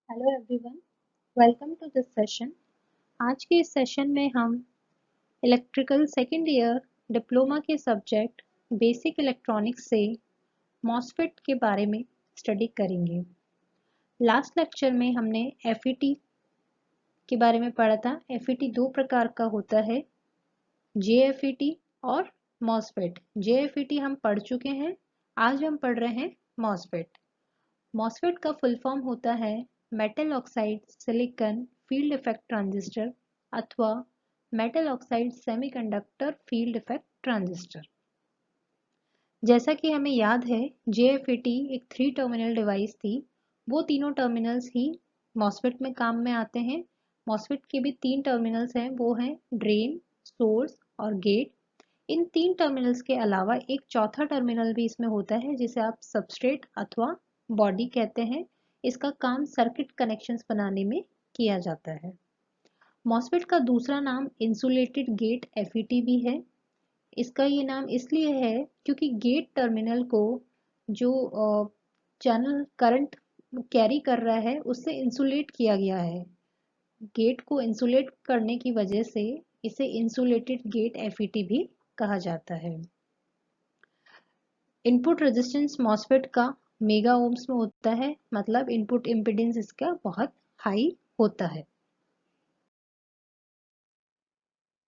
Hello everyone, welcome to this session. आज के इस सेशन में हम इलेक्ट्रिकल सेकेंड ईयर डिप्लोमा के सब्जेक्ट बेसिक इलेक्ट्रॉनिक्स से मॉसफेट के बारे में स्टडी करेंगे। लास्ट लेक्चर में हमने एफईटी के बारे में पढ़ा था। एफईटी दो प्रकार का होता है, जेएफईटी और मॉसफेट। जेएफईटी हम पढ़ चुके हैं, आज हम पढ़ रहे हैं मॉसफेट। मॉसफेट का फुल फॉर्म होता है metal oxide silicon field effect transistor अथवा metal oxide semiconductor field effect transistor. जैसा कि हमें याद है, जेएफईटी एक 3 टर्मिनल डिवाइस थी। वो तीनों टर्मिनल्स ही मॉसफेट में काम में आते हैं। मॉसफेट के भी 3 टर्मिनल्स हैं, वो हैं ड्रेन, सोर्स और गेट। इन 3 टर्मिनल्स के अलावा एक चौथा टर्मिनल भी इसमें होता है, जिसे आप सबस्ट्रेट अथवा बॉडी कहते हैं। इसका काम सर्किट कनेक्शंस बनाने में किया जाता है। मॉसफेट का दूसरा नाम इंसुलेटेड गेट एफईटी भी है। इसका ये नाम इसलिए है क्योंकि गेट टर्मिनल को जो चैनल करंट कैरी कर रहा है उससे इंसुलेट किया गया है। गेट को इंसुलेट करने की वजह से इसे इंसुलेटेड गेट एफईटी भी कहा जाता है। इनपुट रेजिस्टेंस मॉसफेट का मेगा ओम्स में होता है, मतलब इनपुट इम्पीडेंस इसका बहुत हाई होता है।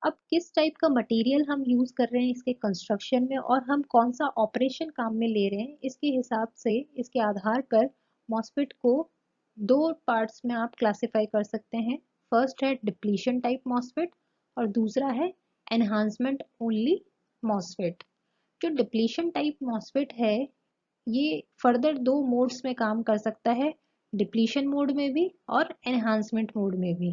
अब किस टाइप का मटेरियल हम यूज कर रहे हैं इसके कंस्ट्रक्शन में और हम कौन सा ऑपरेशन काम में ले रहे हैं, इसके हिसाब से, इसके आधार पर मॉसफेट को दो पार्ट्स में आप क्लासिफाई कर सकते हैं। फर्स्ट है डिप्लीशन टाइप मॉसफेट और दूसरा है एनहांसमेंट ओनली मॉसफेट। जो डिप्लीशन टाइप मॉसफेट है ये फर्दर दो मोड्स में काम कर सकता है, डिप्लीशन मोड में भी और एनहांसमेंट मोड में भी।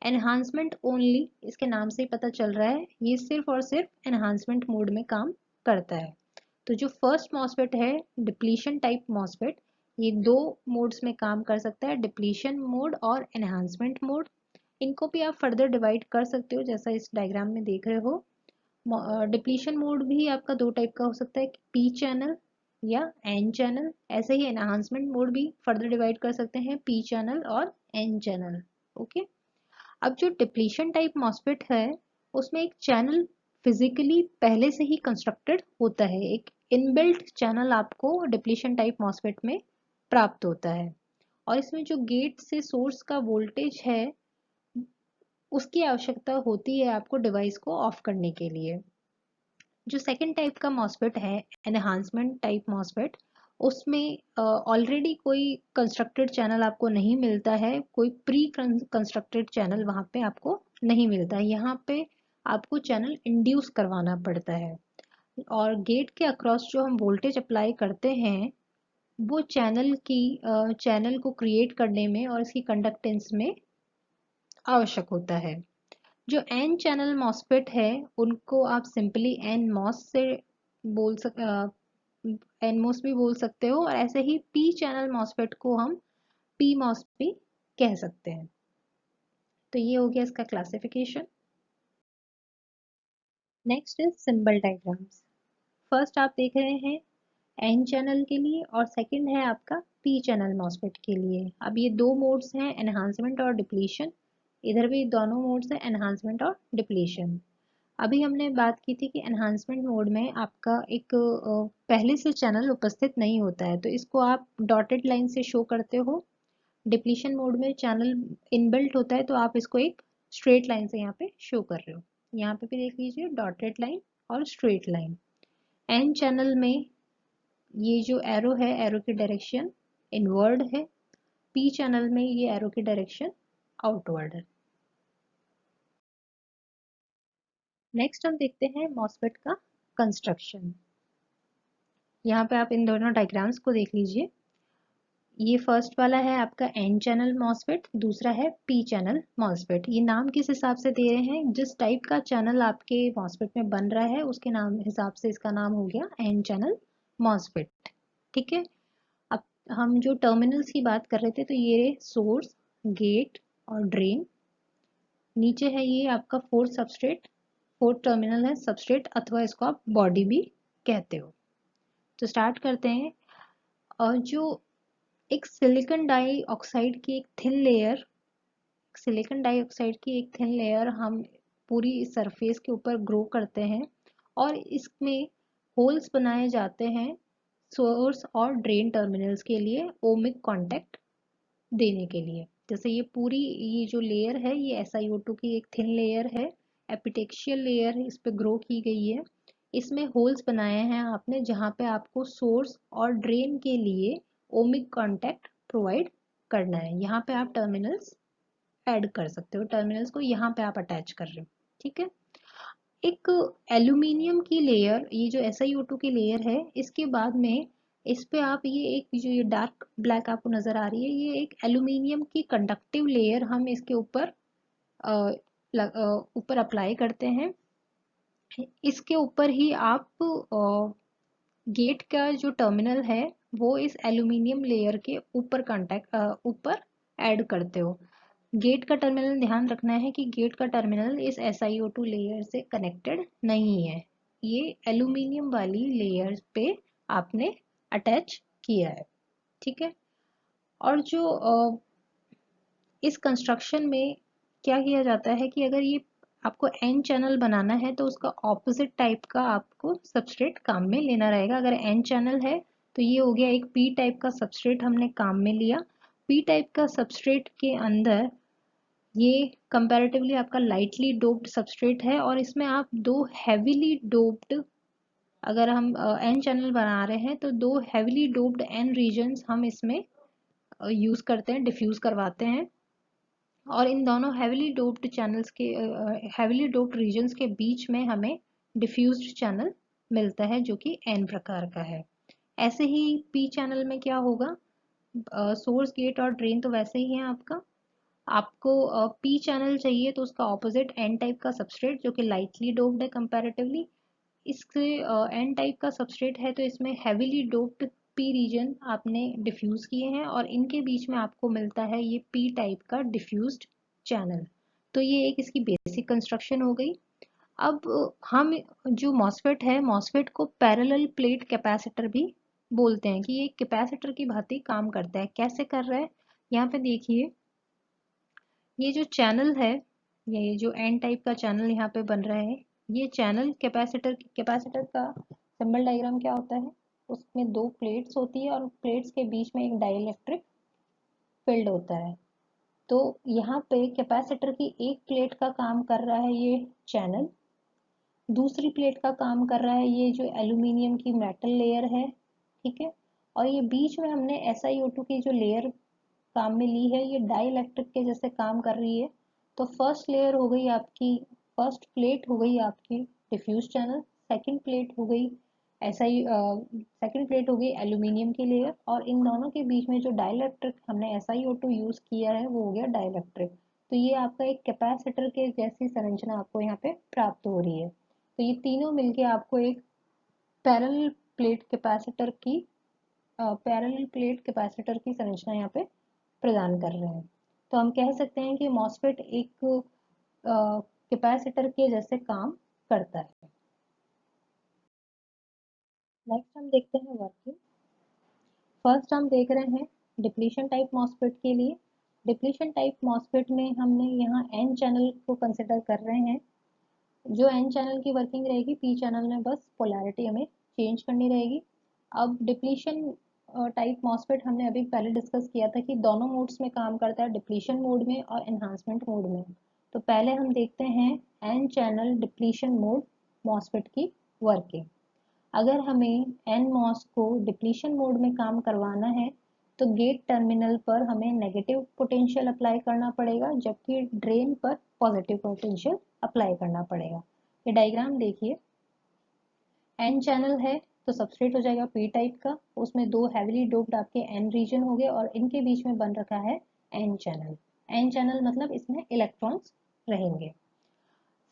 एनहांसमेंट ओनली, इसके नाम से ही पता चल रहा है, ये सिर्फ और सिर्फ एनहांसमेंट मोड में काम करता है। तो जो फर्स्ट मॉसफेट है डिप्लीशन टाइप मॉसफेट, ये दो मोड्स में काम कर सकता है, डिप्लीशन मोड और एनहांसमेंट मोड। इनको भी आप फर्दर डिवाइड कर सकते हो, जैसा इस डायग्राम में देख रहे हो। डिप्लीशन मोड भी आपका दो टाइप का हो सकता है, पी चैनल या एन चैनल। ऐसे ही एनहांसमेंट मोड भी फर्दर डिवाइड कर सकते हैं, पी चैनल और एन चैनल। ओके। अब जो डिप्लीशन टाइप मॉसफेट है उसमें एक चैनल फिजिकली पहले से ही कंस्ट्रक्टेड होता है। एक इनबिल्ट चैनल आपको डिप्लीशन टाइप मॉसफेट में प्राप्त होता है और इसमें जो गेट से सोर्स का वोल्टेज है उसकी आवश्यकता होती है आपको डिवाइस को ऑफ करने के लिए। जो सेकंड टाइप का मॉसफेट है एनहांसमेंट टाइप मॉसफेट, उसमें ऑलरेडी कोई कंस्ट्रक्टेड चैनल आपको नहीं मिलता है, कोई प्री कंस्ट्रक्टेड चैनल वहाँ पे आपको नहीं मिलता है। यहाँ पे आपको चैनल इंड्यूस करवाना पड़ता है और गेट के अक्रॉस जो हम वोल्टेज अप्लाई करते हैं वो चैनल को क्रिएट करने में और इसकी कंडक्टेंस में आवश्यक होता है। जो एन चैनल मॉसफेट है उनको आप सिंपली एन मॉस से बोल सक एन मॉस भी बोल सकते हो और ऐसे ही पी चैनल मॉसफेट को हम पी मॉस भी कह सकते हैं। तो ये हो गया इसका classification. Next is symbol diagrams. First आप देख रहे हैं एन चैनल के लिए और सेकंड है आपका पी चैनल मॉसफेट के लिए। अब ये दो मोड्स हैं, एनहांसमेंट और डिप्लीशन। इधर भी दोनों मोड्स हैं, एनहांसमेंट और डिप्लीशन। अभी हमने बात की थी कि एनहांसमेंट मोड में आपका एक पहले से चैनल उपस्थित नहीं होता है, तो इसको आप डॉटेड लाइन से शो करते हो। डिप्लीशन मोड में चैनल इनबिल्ट होता है तो आप इसको एक स्ट्रेट लाइन से यहाँ पे शो कर रहे हो। यहाँ पे भी देख लीजिए डॉटेड लाइन और स्ट्रेट लाइन। एन चैनल में ये जो एरो है, एरो की डायरेक्शन इनवर्ड है। पी चैनल में ये एरो की डायरेक्शन आउटवर्ड है। नेक्स्ट हम देखते हैं मॉसफेट का कंस्ट्रक्शन। यहाँ पे आप इन दोनों डायग्राम्स को देख लीजिए। ये फर्स्ट वाला है आपका एन चैनल मॉसफेट, दूसरा है पी चैनल मॉसफेट। ये नाम किस हिसाब से दे रहे हैं, जिस टाइप का चैनल आपके मॉसफेट में बन रहा है उसके नाम हिसाब से इसका नाम हो गया एन चैनल मॉसफेट। ठीक है। अब हम जो टर्मिनल्स की बात कर रहे थे, तो ये सोर्स, गेट और ड्रेन। नीचे है ये आपका फोर्थ सबस्ट्रेट, फोर्थ टर्मिनल है सबस्ट्रेट अथवा इसको आप बॉडी भी कहते हो। तो स्टार्ट करते हैं। और जो एक सिलिकॉन डाइऑक्साइड की एक थिन लेयर, सिलिकॉन डाइऑक्साइड की एक थिन लेयर हम पूरी सरफेस के ऊपर ग्रो करते हैं और इसमें होल्स बनाए जाते हैं सोर्स और ड्रेन टर्मिनल्स के लिए ओमिक कांटेक्ट देने के लिए। जैसे ये पूरी ये जो लेयर है ये SiO2 की एक थिन लेयर है, एपिटेक्शियल लेयर इस पे ग्रो की गई है। इसमें होल्स बनाए हैं आपने जहाँ पे आपको सोर्स और ड्रेन के लिए ओमिक कांटेक्ट प्रोवाइड करना है। यहाँ पे आप टर्मिनल्स ऐड कर सकते हो, टर्मिनल्स को यहाँ पे आप अटैच कर रहे हो, ठीक है। एक एल्यूमिनियम की लेयर, ये जो SiO2 की लेयर है, इसके बाद में इस पे आप ये एक जो ये डार्क ब्लैक आपको नजर आ रही है, ये एक एल्यूमिनियम की कंडक्टिव लेयर हम इसके ऊपर ऊपर अप्लाई करते हैं। इसके ऊपर ही आप गेट का जो टर्मिनल है वो इस एल्यूमिनियम लेयर के ऊपर कांटेक्ट ऊपर ऐड करते हो। गेट का टर्मिनल ध्यान रखना है कि गेट का टर्मिनल इस SiO2 लेयर से कनेक्टेड नहीं है, ये एल्यूमिनियम वाली लेयर पे आपने अटैच किया है, ठीक है। और जो इस कंस्ट्रक्शन में क्या किया जाता है कि अगर ये आपको एन चैनल बनाना है तो उसका ऑपोजिट टाइप का आपको सबस्ट्रेट काम में लेना रहेगा। अगर एन चैनल है तो ये हो गया एक पी टाइप का सबस्ट्रेट हमने काम में लिया। पी टाइप का सबस्ट्रेट के अंदर ये कंपैरेटिवली आपका लाइटली डोप्ड सबस्ट्रेट है और इसमें आप दो हैवीली डोप्ड, अगर हम एन चैनल बना रहे हैं तो दो हैवीली डोप्ड एन रीजन्स हम इसमें यूज करते हैं, डिफ्यूज करवाते हैं। और इन दोनों हेविली डोप्ड चैनल्स के हेविली डोप्ड रीजन्स के बीच में हमें डिफ्यूज्ड चैनल मिलता है जो कि एन प्रकार का है। ऐसे ही पी चैनल में क्या होगा, सोर्स गेट और ड्रेन तो वैसे ही है आपका, आपको पी चैनल चाहिए तो उसका ऑपोजिट एन टाइप का सबस्ट्रेट जो कि लाइटली डोप्ड है कंपैरेटिवली। इससे एन टाइप का सबस्ट्रेट है तो इसमें हैवीली डोप्ड पी रीजन आपने डिफ्यूज किए हैं और इनके बीच में आपको मिलता है ये पी टाइप का डिफ्यूज्ड चैनल। तो ये एक इसकी बेसिक कंस्ट्रक्शन हो गई। अब हम जो मॉसफेट है, मॉसफेट को पैरेलल प्लेट कैपेसिटर भी बोलते हैं कि ये कैपेसिटर की भांति काम करता है। कैसे कर रहा है, यहाँ पे देखिए ये जो चैनल है, ये जो एन टाइप का चैनल यहाँ पे बन रहा है, ये चैनल कैपेसिटर का सिंबल डायग्राम क्या होता है, उसमें दो प्लेट्स होती है और प्लेट्स के बीच में एक डाइलेक्ट्रिक फील्ड होता है। तो यहाँ पे कैपेसिटर की एक प्लेट का काम कर रहा है ये चैनल, दूसरी प्लेट का काम कर रहा है ये जो एल्यूमिनियम की मेटल लेयर है, ठीक है। और ये बीच में हमने SiO2 की जो लेयर काम में ली है ये डाइइलेक्ट्रिक के जैसे काम कर रही है। तो फर्स्ट लेयर हो गई आपकी, फर्स्ट प्लेट हो गई आपकी डिफ्यूज चैनल, सेकंड प्लेट हो गई सेकंड प्लेट हो गई एल्यूमिनियम की लेयर और इन दोनों के बीच में जो डाइइलेक्ट्रिक हमने SiO2 यूज किया है वो हो गया डाइइलेक्ट्रिक। तो ये आपका एक कैपेसिटर के जैसी संरचना आपको यहाँ पे प्राप्त हो रही है। तो ये तीनों मिलके आपको एक पैरेलल प्लेट कैपेसिटर की पैरेलल प्लेट कैपेसिटर की संरचना यहाँ पे प्रदान कर रहे हैं। तो हम कह सकते हैं कि मॉसफेट एक कैपेसिटर के जैसे काम करता है। नेक्स्ट हम देखते हैं वर्किंग। फर्स्ट हम देख रहे हैं डिप्लीशन टाइप मॉसफेट के लिए। डिप्लीशन टाइप मॉसफेट में हमने यहाँ एन चैनल को कंसिडर कर रहे हैं। जो एन चैनल की वर्किंग रहेगी, पी चैनल में बस पोलैरिटी हमें चेंज करनी रहेगी। अब डिप्लीशन टाइप मॉसफेट हमने अभी पहले डिस्कस किया था कि दोनों मोड्स में काम करता है, डिप्लीशन मोड में और एनहांसमेंट मोड में। तो पहले हम देखते हैं N channel depletion mode MOSFET की वर्किंग। अगर हमें एन मॉस को डिप्लीशन मोड में काम करवाना है तो गेट टर्मिनल पर हमें नेगेटिव पोटेंशियल अप्लाई करना पड़ेगा जबकि ड्रेन पर पॉजिटिव पोटेंशियल अप्लाई करना पड़ेगा। ये डायग्राम देखिए, एन चैनल है तो सबस्ट्रेट हो जाएगा पी टाइप का, उसमें दो हैवीली डोप्ड आपके एन रीजन हो गए और इनके बीच में बन रखा है एन चैनल। एन चैनल मतलब इसमें इलेक्ट्रॉन्स रहेंगे।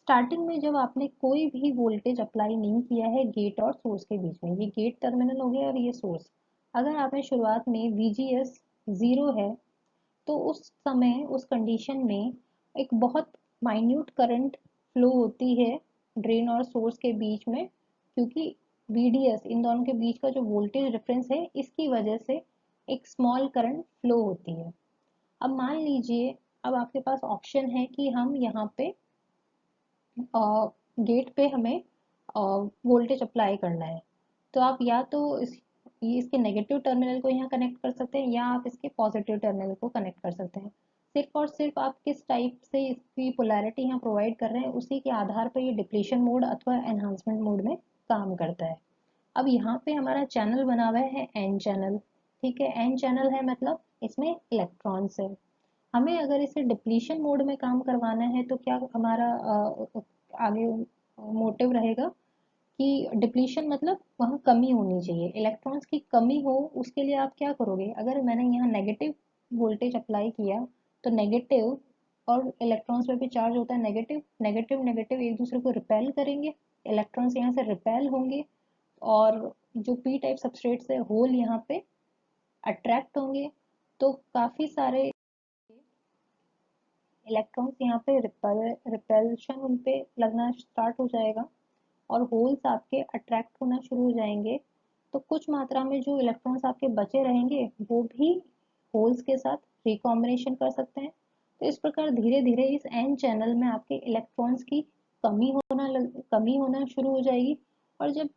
स्टार्टिंग में जब आपने कोई भी वोल्टेज अप्लाई नहीं किया है गेट और सोर्स के बीच में, ये गेट टर्मिनल हो गया और ये सोर्स, अगर आपने शुरुआत में VGS 0 है तो उस समय उस कंडीशन में एक बहुत माइन्यूट करंट फ्लो होती है ड्रेन और सोर्स के बीच में, क्योंकि VDS इन दोनों के बीच का जो वोल्टेज डिफरेंस है इसकी वजह से एक स्मॉल करंट फ्लो होती है। अब मान लीजिए, अब आपके पास ऑप्शन है कि हम यहाँ पे गेट पे हमें वोल्टेज अप्लाई करना है। तो आप या तो इसके नेगेटिव टर्मिनल को यहाँ कनेक्ट कर सकते हैं, या आप इसके पॉजिटिव टर्मिनल को कनेक्ट कर सकते हैं। सिर्फ और सिर्फ आप किस टाइप से इसकी पोलैरिटी यहाँ प्रोवाइड कर रहे हैं उसी के आधार पर ये डिप्लीशन मोड अथवा एनहांसमेंट मोड में काम करता है। अब यहाँ पे हमारा चैनल बना हुआ है एन चैनल। ठीक है, एन चैनल है मतलब इसमें इलेक्ट्रॉन्स है। हमें अगर इसे डिप्लीशन मोड में काम करवाना है तो क्या हमारा आगे मोटिव रहेगा कि डिप्लीशन मतलब वहाँ कमी होनी चाहिए, इलेक्ट्रॉन्स की कमी हो। उसके लिए आप क्या करोगे, अगर मैंने यहाँ नेगेटिव वोल्टेज अप्लाई किया तो नेगेटिव, और इलेक्ट्रॉन्स पे भी चार्ज होता है नेगेटिव, नेगेटिव नेगेटिव एक दूसरे को रिपेल करेंगे, इलेक्ट्रॉन्स यहाँ से रिपेल होंगे, और जो पी टाइप सबस्ट्रेट से होल यहाँ पे अट्रैक्ट होंगे। तो काफी सारे इलेक्ट्रॉन्स यहाँ पे रिपल्शन उन पे लगना स्टार्ट हो जाएगा, और होल्स आपके अट्रैक्ट होना शुरू हो जाएंगे। तो कुछ मात्रा में जो इलेक्ट्रॉन्स आपके बचे रहेंगे वो भी होल्स के साथ रिकॉम्बिनेशन कर सकते हैं। तो इस प्रकार धीरे धीरे इस एन चैनल में आपके इलेक्ट्रॉन्स की कमी होना शुरू हो जाएगी। और जब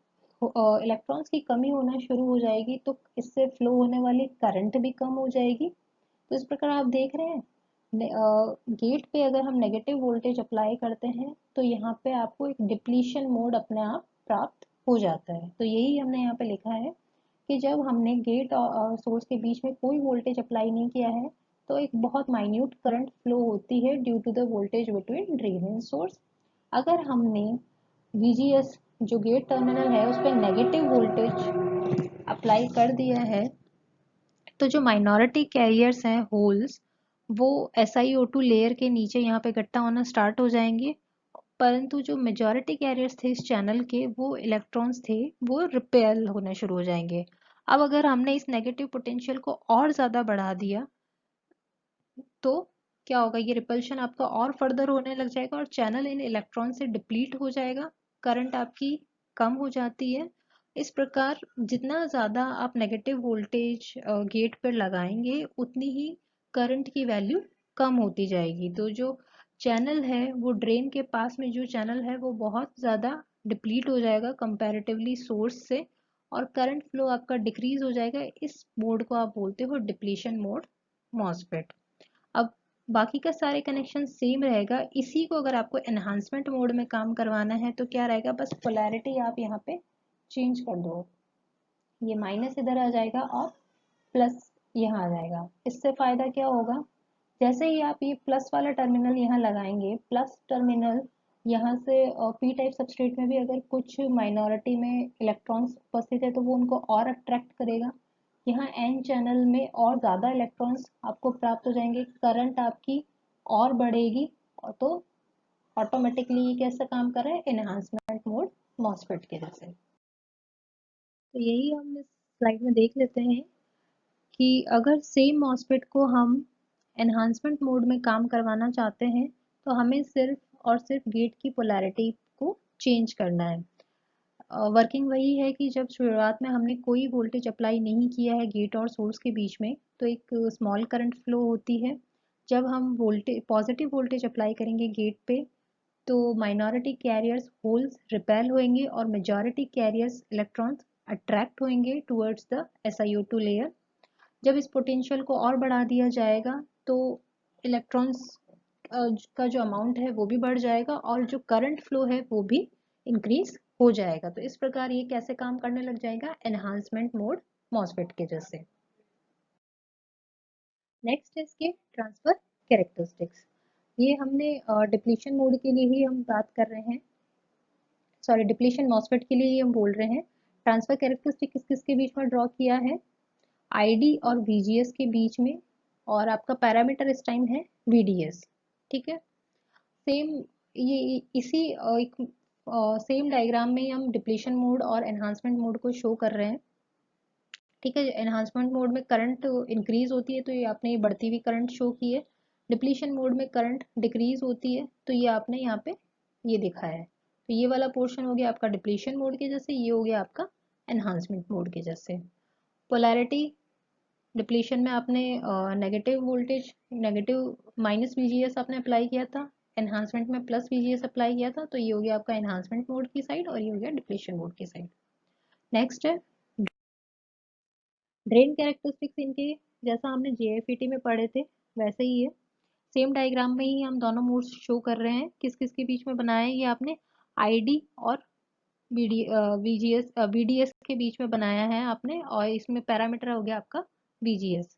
इलेक्ट्रॉन्स की कमी होना शुरू हो जाएगी तो इससे फ्लो होने वाली करंट भी कम हो जाएगी। तो इस प्रकार आप देख रहे हैं, गेट पे अगर हम नेगेटिव वोल्टेज अप्लाई करते हैं तो यहाँ पे आपको एक डिप्लीशन मोड अपने आप प्राप्त हो जाता है। तो यही हमने यहाँ पे लिखा है कि जब हमने गेट और सोर्स के बीच में कोई वोल्टेज अप्लाई नहीं किया है तो एक बहुत माइन्यूट करंट फ्लो होती है due to the voltage between drain and source. अगर हमने VGS जो गेट टर्मिनल है उस पर नेगेटिव वोल्टेज अप्लाई कर दिया है तो जो माइनॉरिटी कैरियर्स हैं होल्स, वो SiO2 लेयर के नीचे यहाँ पे इकट्ठा होना स्टार्ट हो जाएंगे। परंतु जो मेजॉरिटी कैरियर्स थे इस चैनल के, वो इलेक्ट्रॉन्स थे, वो रिपेल होने शुरू हो जाएंगे। अब अगर हमने इस नेगेटिव पोटेंशियल को और ज़्यादा बढ़ा दिया तो क्या होगा, ये रिपल्शन आपका और फर्दर होने लग जाएगा और चैनल इन इलेक्ट्रॉन से डिप्लीट हो जाएगा, करंट आपकी कम हो जाती है। इस प्रकार जितना ज़्यादा आप नेगेटिव वोल्टेज गेट पर लगाएंगे उतनी ही करंट की वैल्यू कम होती जाएगी। तो जो चैनल है वो ड्रेन के पास में जो चैनल है वो बहुत ज़्यादा डिप्लीट हो जाएगा कंपैरेटिवली सोर्स से, और करंट फ्लो आपका डिक्रीज हो जाएगा। इस मोड को आप बोलते हो डिप्लीशन मोड मॉसफेट। अब बाकी का सारे कनेक्शन सेम रहेगा। इसी को अगर आपको एनहांसमेंट मोड में काम करवाना है तो क्या रहेगा, बस पोलैरिटी आप यहाँ पे चेंज कर दो, ये माइनस इधर आ जाएगा और प्लस यहाँ आ जाएगा। इससे फायदा क्या होगा, जैसे ही आप ये प्लस वाला टर्मिनल यहाँ लगाएंगे, प्लस टर्मिनल यहाँ से पी टाइप सबस्ट्रेट में भी अगर कुछ माइनॉरिटी में इलेक्ट्रॉन्स उपस्थित है तो वो उनको और अट्रैक्ट करेगा। यहाँ एन चैनल में और ज़्यादा इलेक्ट्रॉन्स आपको प्राप्त हो जाएंगे, करंट आपकी और बढ़ेगी। और तो ऑटोमेटिकली ये कैसे काम कर रहा है, एनहांसमेंट मोड मॉसफेट के जैसे। तो यही हम इस स्लाइड में देख लेते हैं कि अगर सेम मॉसफेट को हम एनहांसमेंट मोड में काम करवाना चाहते हैं तो हमें सिर्फ और सिर्फ गेट की पोलैरिटी को चेंज करना है। वर्किंग वही है कि जब शुरुआत में हमने कोई वोल्टेज अप्लाई नहीं किया है गेट और सोर्स के बीच में तो एक स्मॉल करंट फ्लो होती है। जब हम वोल्टेज पॉजिटिव वोल्टेज अप्लाई करेंगे गेट पे तो माइनॉरिटी कैरियर्स होल्स रिपेल होंगे और मेजॉरिटी कैरियर्स इलेक्ट्रॉन्स अट्रैक्ट होंगे टुवर्ड्स द SiO2 लेयर। जब इस पोटेंशियल को और बढ़ा दिया जाएगा तो इलेक्ट्रॉन्स का जो अमाउंट है वो भी बढ़ जाएगा और जो करंट फ्लो है वो भी इंक्रीज हो जाएगा। तो इस प्रकार ये कैसे काम करने लग जाएगा, एनहांसमेंट मोड मॉसफेट के जैसे। नेक्स्ट है इसके ट्रांसफर कैरेक्टरिस्टिक्स। ये हमने डिप्लीशन मोड के लिए ही हम बात कर रहे हैं, सॉरी डिप्लीशन मॉसफेट के लिए ही हम बोल रहे हैं। ट्रांसफर कैरेक्टरिस्टिक किस किस के बीच में ड्रॉ किया है, ID और VGS के बीच में, और आपका पैरामीटर इस टाइम है VDS। ठीक है, सेम ये इसी एक सेम डायग्राम में हम डिप्लीशन मोड और एनहांसमेंट मोड को शो कर रहे हैं। ठीक है, एनहांसमेंट मोड में करंट इंक्रीज होती है तो ये आपने ये बढ़ती हुई करंट शो की है। डिप्लीशन मोड में करंट डिक्रीज होती है तो ये आपने यहाँ पे ये दिखाया है। तो ये वाला पोर्शन हो गया आपका डिप्लीशन मोड के जैसे, ये हो गया आपका एनहांसमेंट मोड के जैसे। पोलैरिटी डिप्लीशन में आपने negative voltage, negative minus VGS आपने अप्लाई किया था, एनहांसमेंट में प्लस वीजीएस अप्लाई किया था, तो ये हो गया आपका एनहांसमेंट मोड की साइड और ये हो गया डिप्लीशन मोड की साइड। नेक्स्ट है ड्रेन कैरेक्टरिस्टिक्स। इनके जैसा हमने जेएफईटी में पढ़े थे वैसे ही है, सेम डायग्राम में ही हम दोनों मोड्स शो कर रहे हैं। किस किस के बीच में बनाया है ये आपने, आईडी और वीजीएस वीडीएस के बीच में बनाया है आपने, और इसमें पैरामीटर हो गया आपका वीजीएस।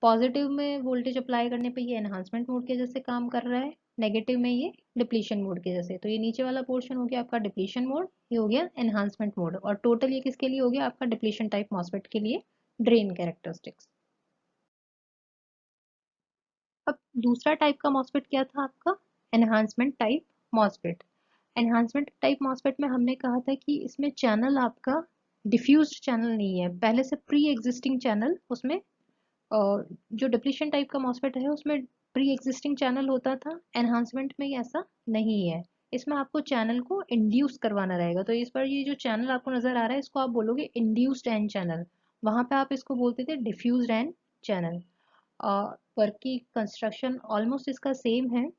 पॉजिटिव में वोल्टेज अप्लाई करने पे ये एनहांसमेंट मोड के जैसे काम कर रहा है, नेगेटिव में ये डिप्लीशन मोड के जैसे। तो ये नीचे वाला पोर्शन हो गया आपका डिप्लीशन मोड, ये हो गया एनहांसमेंट मोड, और टोटल ये किसके लिए हो गया आपका डिप्लीशन टाइप मॉसफेट के लिए ड्रेन कैरेक्टरिस्टिक्स। अब दूसरा टाइप का मॉसफेट क्या था आपका, enhancement type MOSFET. Enhancement type MOSFET में हमने कहा था कि इसमें चैनल आपका डिफ्यूज्ड चैनल नहीं है, पहले से प्री एग्जिस्टिंग चैनल उसमें, जो डिप्लीशन टाइप का मॉसफेट है उसमें प्री एग्जिस्टिंग चैनल होता था, एनहांसमेंट में ऐसा नहीं है। इसमें आपको चैनल को इंड्यूस करवाना रहेगा। तो इस पर ये जो चैनल आपको नजर आ रहा है इसको आप बोलोगे इंड्यूस्ड एन चैनल, वहां पे आप इसको बोलते थे डिफ्यूज्ड एन चैनल। वर्क की कंस्ट्रक्शन ऑलमोस्ट इसका सेम है।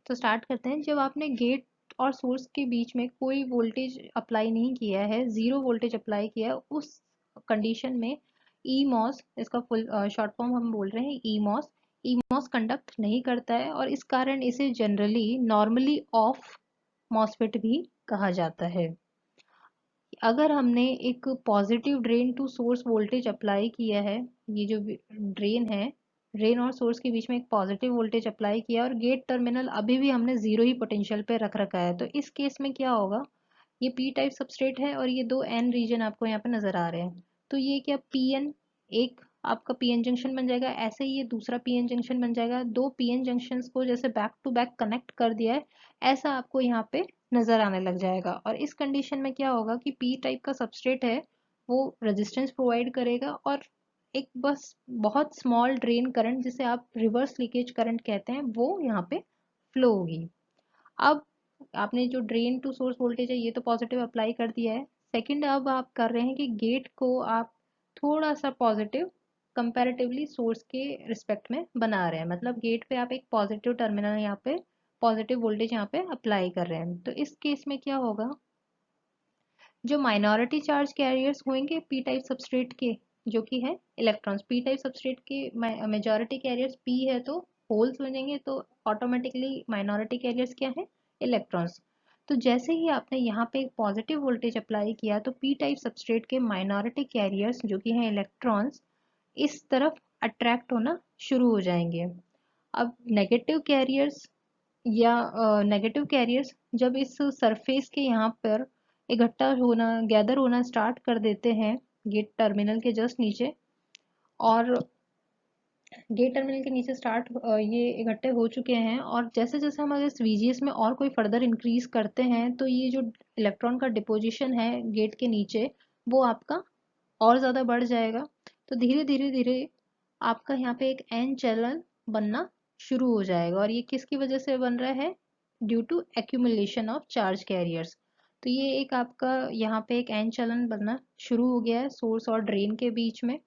तो स्टार्ट करते हैं। जब आपने गेट और सोर्स के बीच में कोई वोल्टेज अप्लाई नहीं किया है, जीरो वोल्टेज अप्लाई किया है, उस कंडीशन में ईमॉस, इसका फुल शॉर्ट फॉर्म हम बोल रहे हैं ईमॉस, ईमॉस कंडक्ट नहीं करता है, और इस कारण इसे जनरली नॉर्मली ऑफ मॉसफेट भी कहा जाता है। अगर हमने एक positive drain to source voltage apply किया है, ये जो ड्रेन है, ड्रेन और सोर्स के बीच में एक पॉजिटिव वोल्टेज अप्लाई किया और गेट टर्मिनल अभी भी हमने जीरो ही पोटेंशियल पे रख रखा है, तो इस केस में क्या होगा, ये पी टाइप सबस्ट्रेट है और ये दो एन रीजन आपको यहाँ पे नजर आ रहे हैं, तो ये क्या पी एन, एक आपका पी एन जंक्शन बन जाएगा, ऐसे ही ये दूसरा पी एन जंक्शन बन जाएगा। दो पी एन जंक्शन को जैसे बैक टू बैक कनेक्ट कर दिया है, ऐसा आपको यहाँ पे नजर आने लग जाएगा। और इस कंडीशन में क्या होगा कि पी टाइप का सबस्ट्रेट है वो रेजिस्टेंस प्रोवाइड करेगा, और एक बस बहुत स्मॉल ड्रेन करंट जिसे आप रिवर्स लीकेज करंट कहते हैं वो यहाँ पे फ्लो होगी। अब आपने जो ड्रेन टू सोर्स वोल्टेज है ये तो पॉजिटिव अप्लाई कर दिया है। सेकंड, अब आप कर रहे हैं कि गेट को आप थोड़ा सा पॉजिटिव कंपैरेटिवली सोर्स के रिस्पेक्ट में बना रहे हैं, मतलब गेट पे आप एक पॉजिटिव टर्मिनल यहाँ पे पॉजिटिव वोल्टेज यहाँ पे अप्लाई कर रहे हैं। तो इस केस में क्या होगा, जो माइनॉरिटी चार्ज कैरियर्स होंगे पी टाइप सबस्ट्रेट के, जो कि है इलेक्ट्रॉन्स, पी टाइप सबस्ट्रेट के मेजॉरिटी कैरियर्स पी है तो होल्स बनेंगे, तो ऑटोमेटिकली माइनॉरिटी कैरियर्स क्या है, इलेक्ट्रॉन्स। तो जैसे ही आपने यहाँ पे एक पॉजिटिव वोल्टेज अप्लाई किया तो पी टाइप सबस्ट्रेट के माइनॉरिटी कैरियर्स जो कि हैं इलेक्ट्रॉन्स इस तरफ अट्रैक्ट होना शुरू हो जाएंगे। अब नेगेटिव कैरियर्स या नेगेटिव कैरियर्स जब इस सरफेस के यहाँ पर इकट्ठा होना, गैदर होना स्टार्ट कर देते हैं गेट टर्मिनल के जस्ट नीचे, और गेट टर्मिनल के नीचे स्टार्ट ये इकट्ठे हो चुके हैं, और जैसे जैसे हम अगर इस वीजीएस में और कोई फर्दर इंक्रीज करते हैं तो ये जो इलेक्ट्रॉन का डिपोजिशन है गेट के नीचे वो आपका और ज़्यादा बढ़ जाएगा। तो धीरे धीरे धीरे आपका यहाँ पे एक एन चैनल बनना शुरू हो जाएगा, और ये किसकी वजह से बन रहा है, due to accumulation of charge carriers. तो ये एक आपका यहाँ पे एक एन चैनल बनना शुरू हो गया है सोर्स और ड्रेन के बीच में,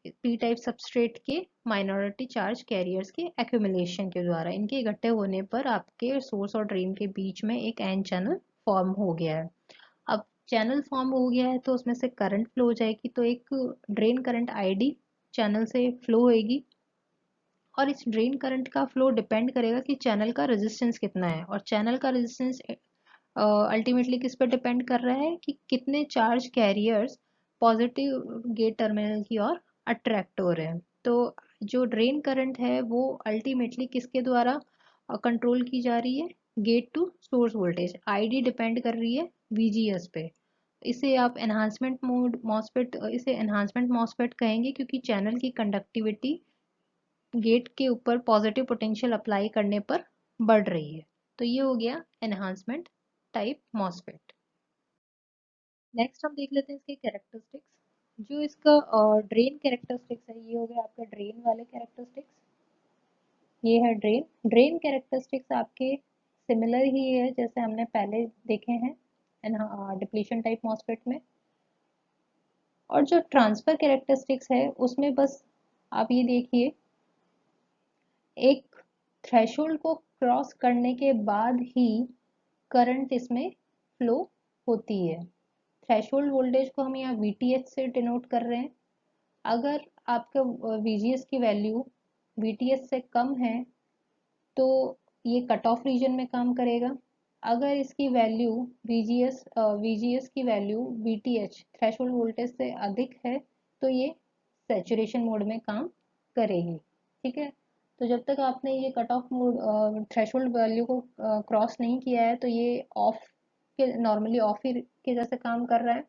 पी टाइप सबस्ट्रेट के माइनॉरिटी चार्ज कैरियर्स के एक्यूमुलेशन के द्वारा, इनके इकट्ठे होने पर आपके सोर्स और ड्रेन के बीच में एक एन चैनल फॉर्म हो गया है। अब चैनल फॉर्म हो गया है तो उसमें से करंट फ्लो हो जाएगी, तो एक ड्रेन करंट आईडी चैनल से फ्लो होएगी, और इस ड्रेन करंट का फ्लो डिपेंड करेगा कि चैनल का रेजिस्टेंस कितना है, और चैनल का रेजिस्टेंस अल्टीमेटली किस पर डिपेंड कर रहा है कि कितने charge carriers positive gate terminal की ओर अट्रैक्ट हो रहे हैं। तो जो ड्रेन करंट है वो अल्टीमेटली किसके द्वारा कंट्रोल की जा रही है, gate to source voltage, ID depend कर रही है वीजीएस पे। इसे आप एनहांसमेंट मोड मॉसफेट, इसे एनहांसमेंट मॉसफेट कहेंगे क्योंकि चैनल की कंडक्टिविटी गेट के ऊपर पॉजिटिव पोटेंशियल अप्लाई करने पर बढ़ रही है। तो ये हो गया एनहांसमेंट टाइप मॉसफेट। नेक्स्ट हम देख लेते हैं इसके कैरेक्टरिस्टिक्स। जो इसका ड्रेन कैरेक्टरिस्टिक्स है ये हो गया आपका ड्रेन वाले कैरेक्टरिस्टिक्स, ये है ड्रेन। ड्रेन कैरेक्टरिस्टिक्स आपके सिमिलर ही है जैसे हमने पहले देखे हैं डिप्लीशन टाइप मॉसफेट में, और जो ट्रांसफर कैरेक्टरिस्टिक्स है उसमें बस आप ये देखिए, एक थ्रेशोल्ड को क्रॉस करने के बाद ही करंट इसमें फ्लो होती है। थ्रेशोल्ड वोल्टेज को हम यहाँ VTH से डिनोट कर रहे हैं। अगर आपका VGS की वैल्यू VTH से कम है तो ये कट ऑफ रीजन में काम करेगा। अगर इसकी वैल्यू VGS की वैल्यू VTH थ्रेशोल्ड वोल्टेज से अधिक है तो ये सैचुरेशन मोड में काम करेगी। ठीक है, तो जब तक आपने ये cut off mode threshold value को क्रॉस नहीं किया है तो ये ऑफ के नॉर्मली ऑफ ही के जैसे काम कर रहा है।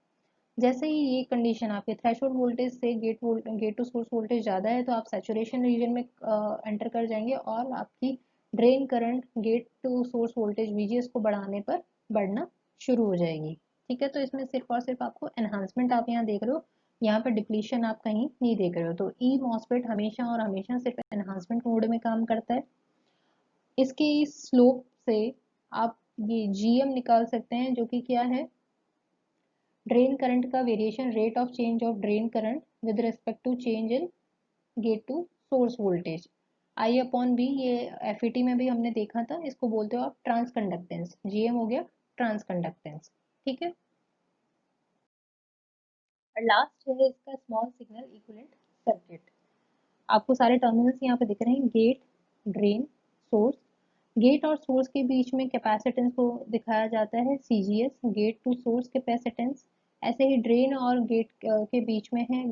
जैसे ही ये कंडीशन आपके थ्रेशोल्ड वोल्टेज से गेट टू सोर्स वोल्टेज ज़्यादा है तो आप सैचुरेशन रीजन में एंटर कर जाएंगे और आपकी drain current gate to source voltage VGS को बढ़ाने पर बढ़ना शुरू हो जाएगी। ठीक है, तो इसमें सिर्फ और सिर्फ आपको एनहांसमेंट आप यहाँ देख रहे हो, यहाँ पर डिप्लीशन आप कहीं नहीं देख रहे हो। तो ई मॉसफेट हमेशा और हमेशा सिर्फ एनहांसमेंट मोड में काम करता है। इसके इस स्लोप से आप ये GM निकाल सकते हैं, जो कि क्या है, ड्रेन करंट का variation rate of change of drain current with respect to change in gate to source voltage. I upon B, ये FET में भी हमने देखा था, इसको बोलते हो आप ट्रांस कंडक्टेंस। GM हो गया ट्रांस कंडक्टेंस। ठीक है, और लास्ट है इसका स्मॉल सिग्नल इक्विवेलेंट सर्किट। आपको सारे टर्मिनल्स यहाँ पे दिख रहे हैं, गेट, ड्रेन, सोर्स। गेट और सोर्स के बीच में कैपेसिटेंस को दिखाया जाता है CGS, gate to source capacitance. ऐसे ही ड्रेन और गेट के बीच में है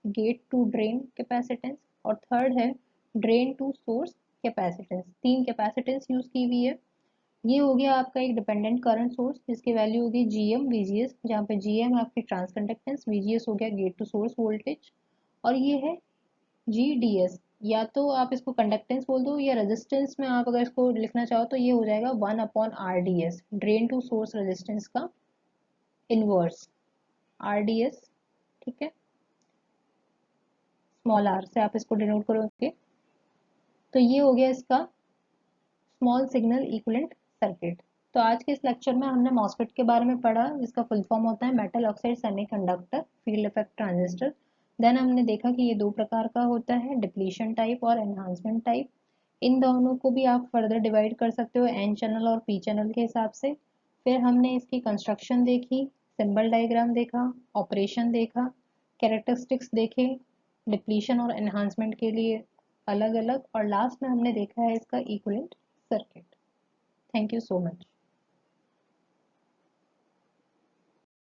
गेट टू ड्रेन कैपेसिटेंस। और थर्ड है ड्रेन टू सोर्स कैपेसिटेंस। तीन कैपेसिटेंस यूज की हुई है। ये हो गया आपका एक डिपेंडेंट करंट सोर्स जिसकी वैल्यू होगी GM VGS, जहाँ पे GM आपकी ट्रांस कंडक्टेंस, VGS हो गया गेट टू सोर्स वोल्टेज, और ये है GDS। या तो आप इसको कंडक्टेंस बोल दो या रेजिस्टेंस में आप अगर इसको लिखना चाहो तो ये हो जाएगा 1/RDS, drain to source resistance का इनवर्स RDS। ठीक है, स्मॉल r से आप इसको डिनोट करोगे। तो ये हो गया इसका स्मॉल सिग्नल इक्विवेलेंट सर्किट। तो आज के इस लेक्चर में हमने मॉसफेट के बारे में पढ़ा, जिसका फुल फॉर्म होता है metal oxide semiconductor field effect transistor. Then हमने देखा कि ये दो प्रकार का होता है, डिप्लीशन टाइप और एनहांसमेंट टाइप। इन दोनों को भी आप फर्दर डिवाइड कर सकते हो N चैनल और P चैनल के हिसाब से। फिर हमने इसकी कंस्ट्रक्शन देखी, सिंबल डायग्राम देखा, ऑपरेशन देखा, कैरेक्टरिस्टिक्स देखे, डिप्लीशन और एनहांसमेंट के लिए अलग अलग, और लास्ट में हमने देखा है इसका equivalent circuit. Thank you so much.